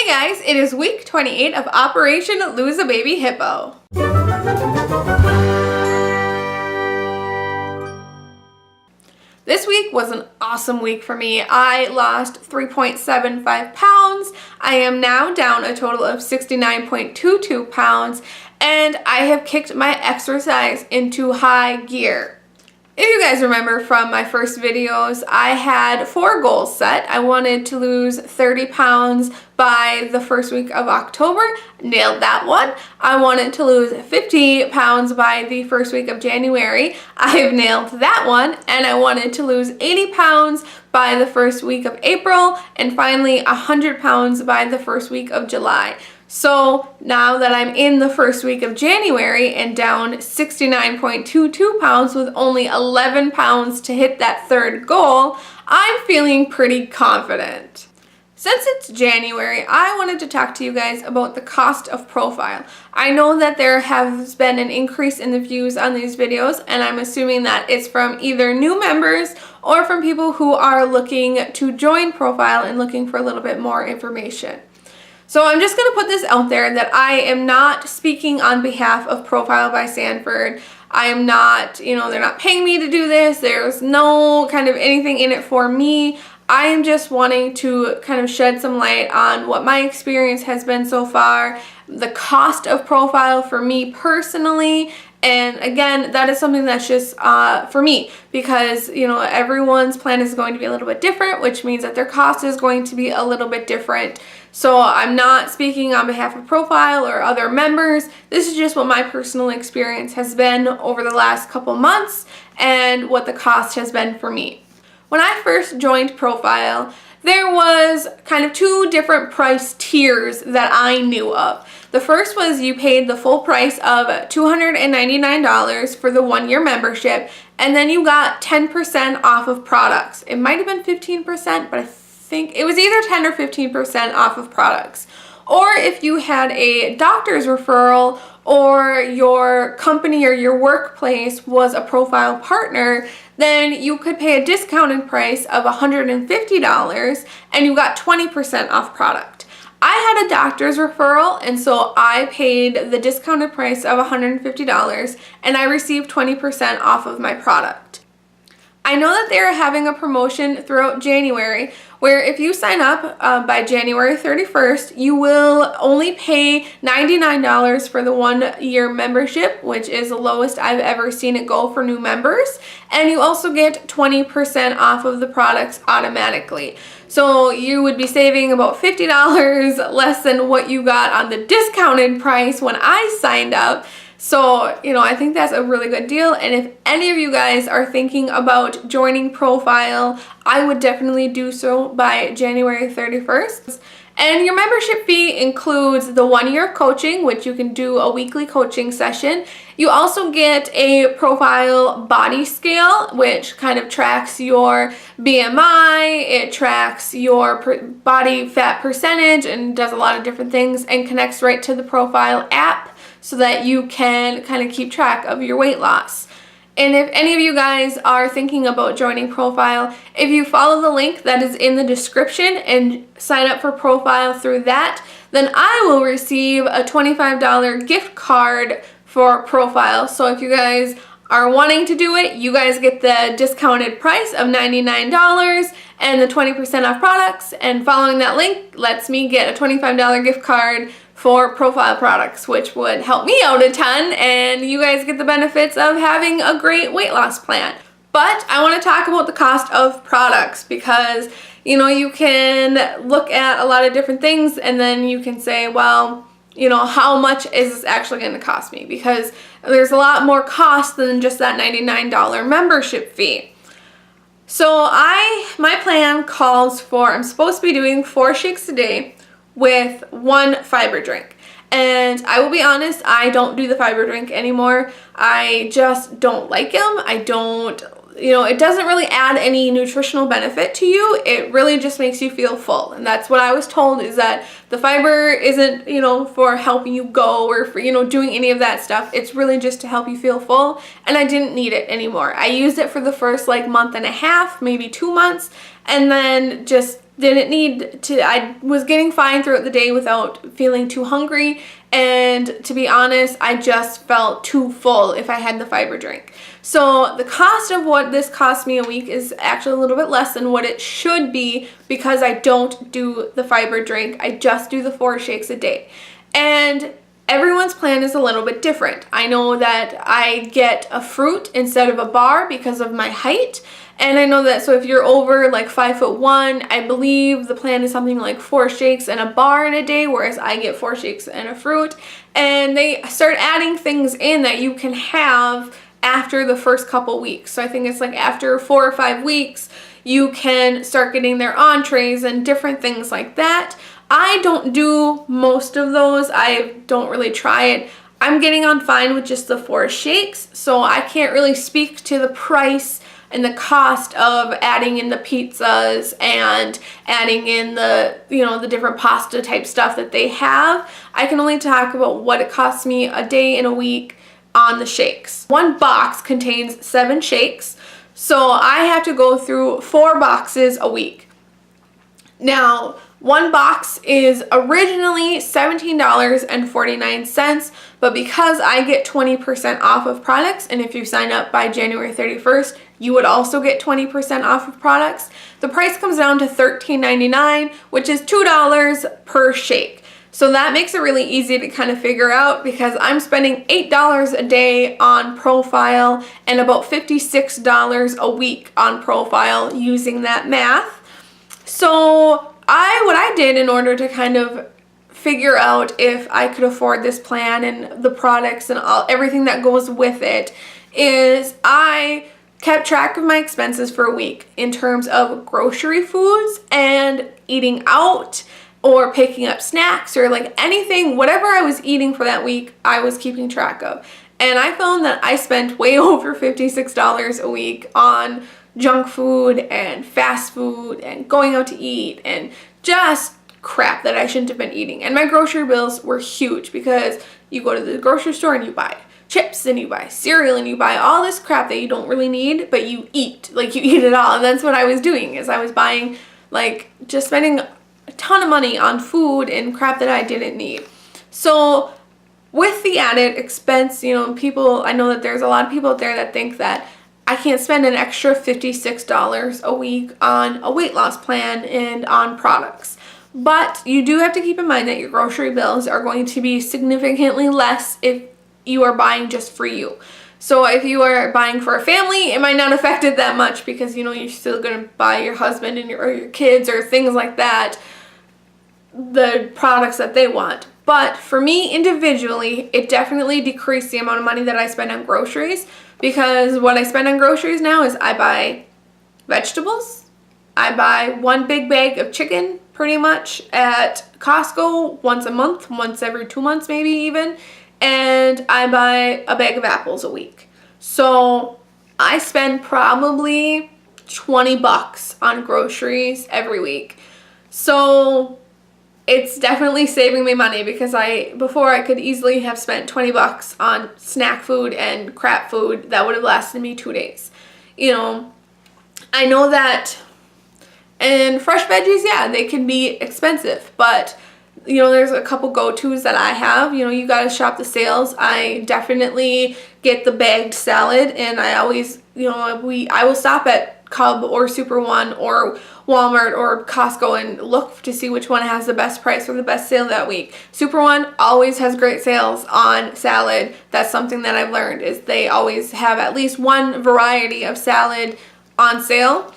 Hey guys, it is week 28 of Operation Lose a Baby Hippo. This week was an awesome week for me. I lost 3.75 pounds. I am now down a total of 69.22 pounds, and I have kicked my exercise into high gear. If you guys remember from my first videos, I had 4 goals set. I wanted to lose 30 pounds by the first week of October. Nailed that one. I wanted to lose 50 pounds by the first week of January. I have nailed that one. And I wanted to lose 80 pounds by the first week of April, and finally 100 pounds by the first week of July. So now that I'm in the first week of January and down 69.22 pounds with only 11 pounds to hit that third goal, I'm feeling pretty confident. Since it's January, I wanted to talk to you guys about the cost of profile. I know that there has been an increase in the views on these videos, and I'm assuming that it's from either new members or from people who are looking to join profile and looking for a little bit more information. So I'm just going to put this out there that I am not speaking on behalf of Profile by Sanford. I am not, they're not paying me to do this. There's no kind of anything in it for me. I am just wanting to kind of shed some light on what my experience has been so far, the cost of profile for me personally. And again, that is something that's just for me, because everyone's plan is going to be a little bit different, which means that their cost is going to be a little bit different. So I'm not speaking on behalf of Profile or other members. This is just what my personal experience has been over the last couple months and what the cost has been for me. When I first joined Profile, there was kind of 2 different price tiers that I knew of. The first was you paid the full price of $299 for the 1-year membership, and then you got 10% off of products. It might have been 15%, but I think it was either 10 or 15% off of products. Or if you had a doctor's referral, or your company or your workplace was a Profile partner, then you could pay a discounted price of $150 and you got 20% off product. I had a doctor's referral, and so I paid the discounted price of $150 and I received 20% off of my product. I know that they're having a promotion throughout January where if you sign up by January 31st, you will only pay $99 for the 1-year membership, which is the lowest I've ever seen it go for new members. And you also get 20% off of the products automatically. So you would be saving about $50 less than what you got on the discounted price when I signed up. So, I think that's a really good deal, and if any of you guys are thinking about joining Profile, I would definitely do so by January 31st. And your membership fee includes the 1-year coaching, which you can do a weekly coaching session. You also get a Profile body scale, which kind of tracks your BMI, it tracks your body fat percentage, and does a lot of different things, and connects right to the Profile app, so that you can kind of keep track of your weight loss. And if any of you guys are thinking about joining Profile, if you follow the link that is in the description and sign up for Profile through that, then I will receive a $25 gift card for Profile. So if you guys are wanting to do it, you guys get the discounted price of $99 and the 20% off products, and following that link lets me get a $25 gift card for Profile products, which would help me out a ton, and you guys get the benefits of having a great weight loss plan. But I want to talk about the cost of products, because you can look at a lot of different things and then you can say, well, how much is this actually going to cost me? Because there's a lot more cost than just that $99 membership fee. So my plan calls for, I'm supposed to be doing 4 shakes a day with 1 fiber drink. And I will be honest, I don't do the fiber drink anymore. I just don't like them. It doesn't really add any nutritional benefit to you. It really just makes you feel full. And that's what I was told, is that the fiber isn't, for helping you go or for, doing any of that stuff. It's really just to help you feel full. And I didn't need it anymore. I used it for the first month and a half, maybe 2 months. And then just didn't need to, I was getting fine throughout the day without feeling too hungry, and to be honest, I just felt too full if I had the fiber drink. So the cost of what this cost me a week is actually a little bit less than what it should be because I don't do the fiber drink. I just do the 4 shakes a day. And everyone's plan is a little bit different. I know that I get a fruit instead of a bar because of my height. And I know that, so if you're over like 5'1", I believe the plan is something like 4 shakes and a bar in a day, whereas I get 4 shakes and a fruit. And they start adding things in that you can have after the first couple weeks. So I think it's like after 4 or 5 weeks, you can start getting their entrees and different things like that. I don't do most of those. I don't really try it. I'm getting on fine with just the 4 shakes, so I can't really speak to the price and the cost of adding in the pizzas and adding in the, the different pasta type stuff that they have. I can only talk about what it costs me a day and a week on the shakes. 1 box contains 7 shakes, so I have to go through 4 boxes a week. Now, 1 box is originally $17.49, but because I get 20% off of products, and if you sign up by January 31st, you would also get 20% off of products, the price comes down to $13.99, which is $2 per shake. So that makes it really easy to kind of figure out because I'm spending $8 a day on profile and about $56 a week on profile using that math. So what I did in order to kind of figure out if I could afford this plan and the products and everything that goes with it is I kept track of my expenses for a week in terms of grocery foods and eating out or picking up snacks or like anything, whatever I was eating for that week, I was keeping track of. And I found that I spent way over $56 a week on junk food and fast food and going out to eat and just crap that I shouldn't have been eating. And my grocery bills were huge because you go to the grocery store and you buy chips and you buy cereal and you buy all this crap that you don't really need, but you eat. Like, you eat it all. And that's what I was doing, is I was buying, like, just spending a ton of money on food and crap that I didn't need. So with the added expense, people, I know that there's a lot of people out there that think that I can't spend an extra $56 a week on a weight loss plan and on products. But you do have to keep in mind that your grocery bills are going to be significantly less if you are buying just for you. So if you are buying for a family, it might not affect it that much because, you're still going to buy your husband and your kids or things like that, the products that they want. But for me individually, it definitely decreased the amount of money that I spend on groceries, because what I spend on groceries now is I buy vegetables, I buy 1 big bag of chicken pretty much at Costco once a month, once every 2 months maybe even, and I buy a bag of apples a week. So I spend probably $20 on groceries every week. So it's definitely saving me money because before I could easily have spent $20 on snack food and crap food that would have lasted me 2 days. I know that, and fresh veggies, yeah, they can be expensive, but there's a couple go-tos that I have. You gotta shop the sales. I definitely get the bagged salad, and I always, I will stop at Cub or Super One or Walmart or Costco and look to see which one has the best price or the best sale that week. Super One always has great sales on salad. That's something that I've learned, is they always have at least one variety of salad on sale.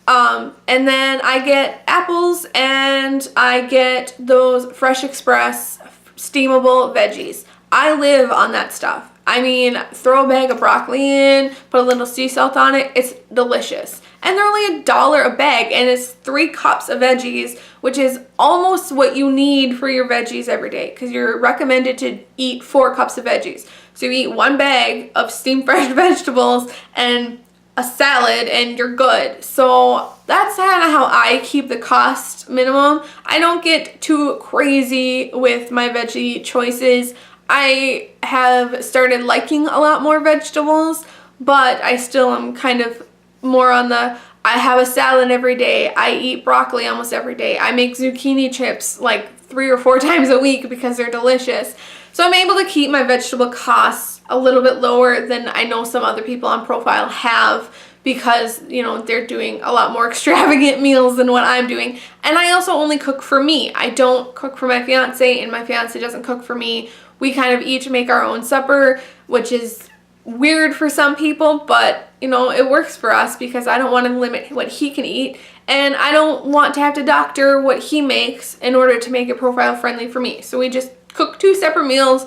And then I get apples and I get those Fresh Express steamable veggies. I live on that stuff. I mean, throw a bag of broccoli in, put a little sea salt on it, it's delicious. And they're only $1 a bag, and it's 3 cups of veggies, which is almost what you need for your veggies every day, because you're recommended to eat 4 cups of veggies. So you eat 1 bag of steamed fresh vegetables and a salad and you're good. So that's kind of how I keep the cost minimum. I don't get too crazy with my veggie choices. I have started liking a lot more vegetables, but I still am kind of more on the, I have a salad every day. I eat broccoli almost every day. I make zucchini chips like 3 or 4 times a week because they're delicious. So I'm able to keep my vegetable costs a little bit lower than I know some other people on Profile have, because, you know, they're doing a lot more extravagant meals than what I'm doing. And I also only cook for me. I don't cook for my fiance, and my fiance doesn't cook for me. We kind of each make our own supper, which is weird for some people, but you know, it works for us because I don't want to limit what he can eat, and I don't want to have to doctor what he makes in order to make it Profile friendly for me. So we just cook 2 separate meals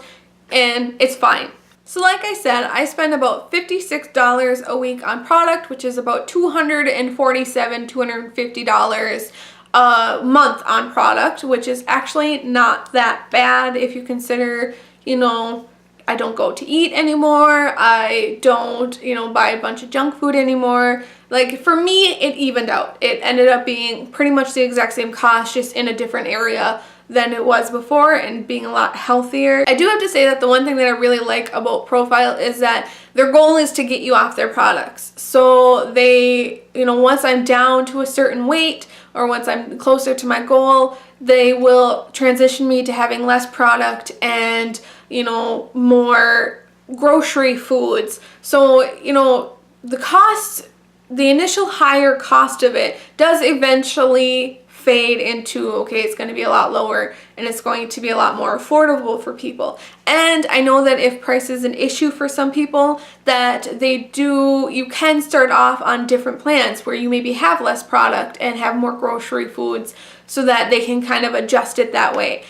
and it's fine. So like I said, I spend about $56 a week on product, which is about $247, $250 a month on product, which is actually not that bad if you consider, you know, I don't go to eat anymore. I don't, you know, buy a bunch of junk food anymore. Like, for me, it evened out. It ended up being pretty much the exact same cost, just in a different area than it was before, and being a lot healthier. I do have to say that the one thing that I really like about Profile is that their goal is to get you off their products. So they, you know, once I'm down to a certain weight, or once I'm closer to my goal, they will transition me to having less product and, you know, more grocery foods. So, you know, the cost, the initial higher cost of it does eventually fade into, okay, it's going to be a lot lower and it's going to be a lot more affordable for people. And I know that if price is an issue for some people, that you can start off on different plans where you maybe have less product and have more grocery foods, so that they can kind of adjust it that way.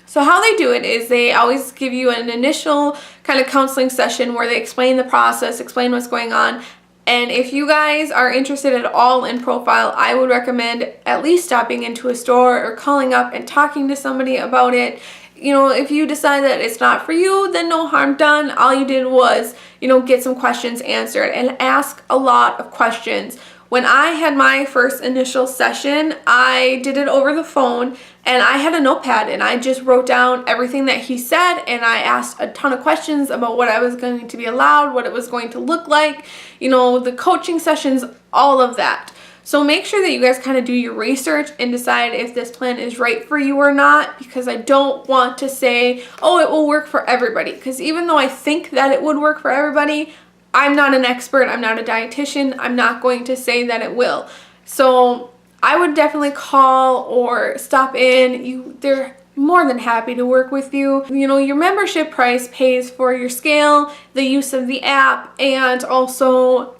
So how they do it is they always give you an initial kind of counseling session where they explain the process, explain what's going on. And if you guys are interested at all in Profile, I would recommend at least stopping into a store or calling up and talking to somebody about it. You know, if you decide that it's not for you, then no harm done. All you did was, you know, get some questions answered, and ask a lot of questions. When I had my first initial session, I did it over the phone, and I had a notepad and I just wrote down everything that he said, and I asked a ton of questions about what I was going to be allowed, what it was going to look like, you know, the coaching sessions, all of that. So make sure that you guys kind of do your research and decide if this plan is right for you or not, because I don't want to say, oh, it will work for everybody, because even though I think that it would work for everybody, I'm not an expert, I'm not a dietitian, I'm not going to say that it will. So I would definitely call or stop in. They're more than happy to work with you. You know, your membership price pays for your scale, the use of the app, and also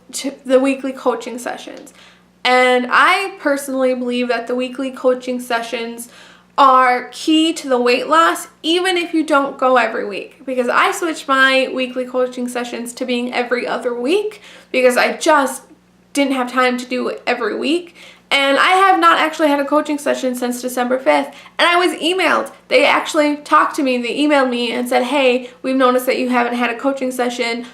the weekly coaching sessions. And I personally believe that the weekly coaching sessions are key to the weight loss, even if you don't go every week, because I switched my weekly coaching sessions to being every other week because I just didn't have time to do it every week. And I have not actually had a coaching session since December 5th, and I was emailed. They actually talked to me, they emailed me and said, hey, we've noticed that you haven't had a coaching session.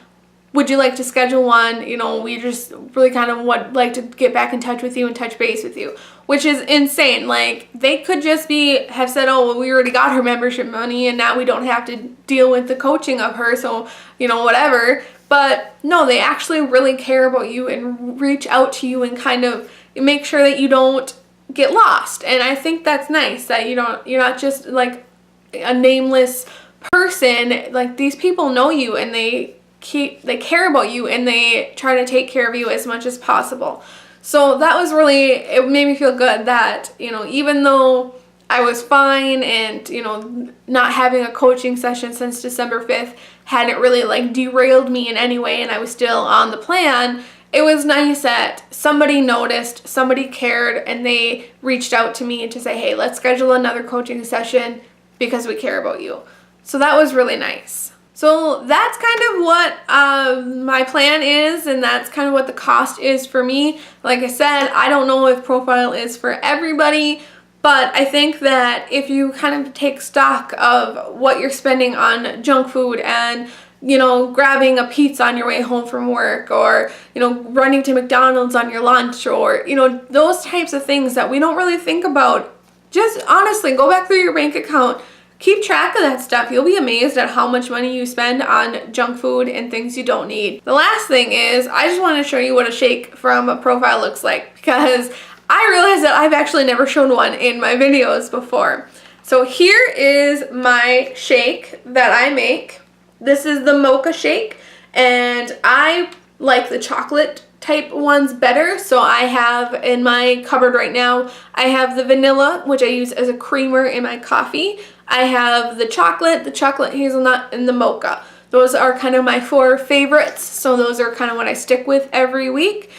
Would you like to schedule one? You know, we just really kind of would like to get back in touch with you and touch base with you, which is insane. Like, they could just have said, oh, well, we already got her membership money and now we don't have to deal with the coaching of her, so, you know, whatever. But no, they actually really care about you and reach out to you and kind of make sure that you don't get lost. And I think that's nice, that you're not just like a nameless person. Like, these people know you, and they care about you, and they try to take care of you as much as possible. So that was really, it made me feel good that, you know, even though I was fine and, you know, not having a coaching session since December 5th hadn't really like derailed me in any way, and I was still on the plan, it was nice that somebody noticed, somebody cared, and they reached out to me to say, hey, let's schedule another coaching session because we care about you. So that was really nice. So that's kind of what my plan is, and that's kind of what the cost is for me. Like I said, I don't know if Profile is for everybody, but I think that if you kind of take stock of what you're spending on junk food and, you know, grabbing a pizza on your way home from work, or, you know, running to McDonald's on your lunch, or, you know, those types of things that we don't really think about, just honestly go back through your bank account, keep track of that stuff. You'll be amazed at how much money you spend on junk food and things you don't need. The last thing is, I just want to show you what a shake from a profile looks like, because I realized that I've actually never shown one in my videos before. So here is my shake that I make. This is the mocha shake, and I like the chocolate type ones better. So I have in my cupboard right now, I have the vanilla, which I use as a creamer in my coffee. I have the chocolate hazelnut, and the mocha. Those are kind of my 4 favorites. So those are kind of what I stick with every week.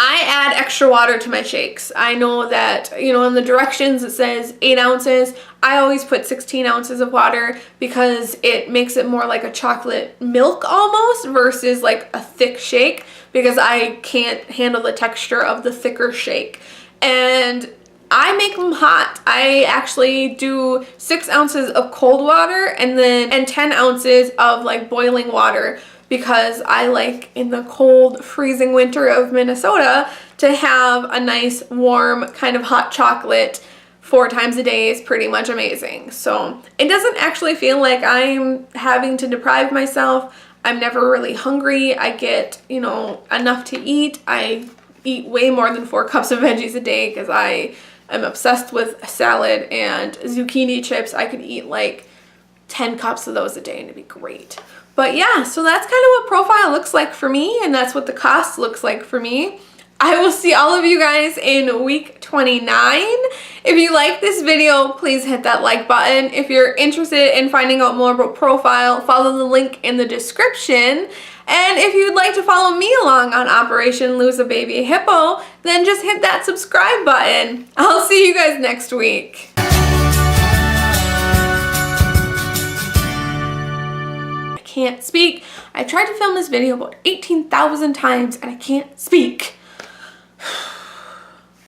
I add extra water to my shakes. I know that, you know, in the directions it says 8 ounces. I always put 16 ounces of water because it makes it more like a chocolate milk almost versus like a thick shake, because I can't handle the texture of the thicker shake. And I make them hot. I actually do 6 ounces of cold water and 10 ounces of like boiling water, because I like in the cold, freezing winter of Minnesota to have a nice, warm, kind of hot chocolate 4 times a day is pretty much amazing. So it doesn't actually feel like I'm having to deprive myself. I'm never really hungry. I get, you know, enough to eat. I eat way more than 4 cups of veggies a day because I am obsessed with salad and zucchini chips. I could eat like 10 cups of those a day and it'd be great. But yeah, so that's kind of what profile looks like for me, and that's what the cost looks like for me. I will see all of you guys in week 29. If you like this video, please hit that like button. If you're interested in finding out more about profile, follow the link in the description. And if you'd like to follow me along on Operation Lose a Baby Hippo, then just hit that subscribe button. I'll see you guys next week. Can't speak. I tried to film this video about 18,000 times and I can't speak.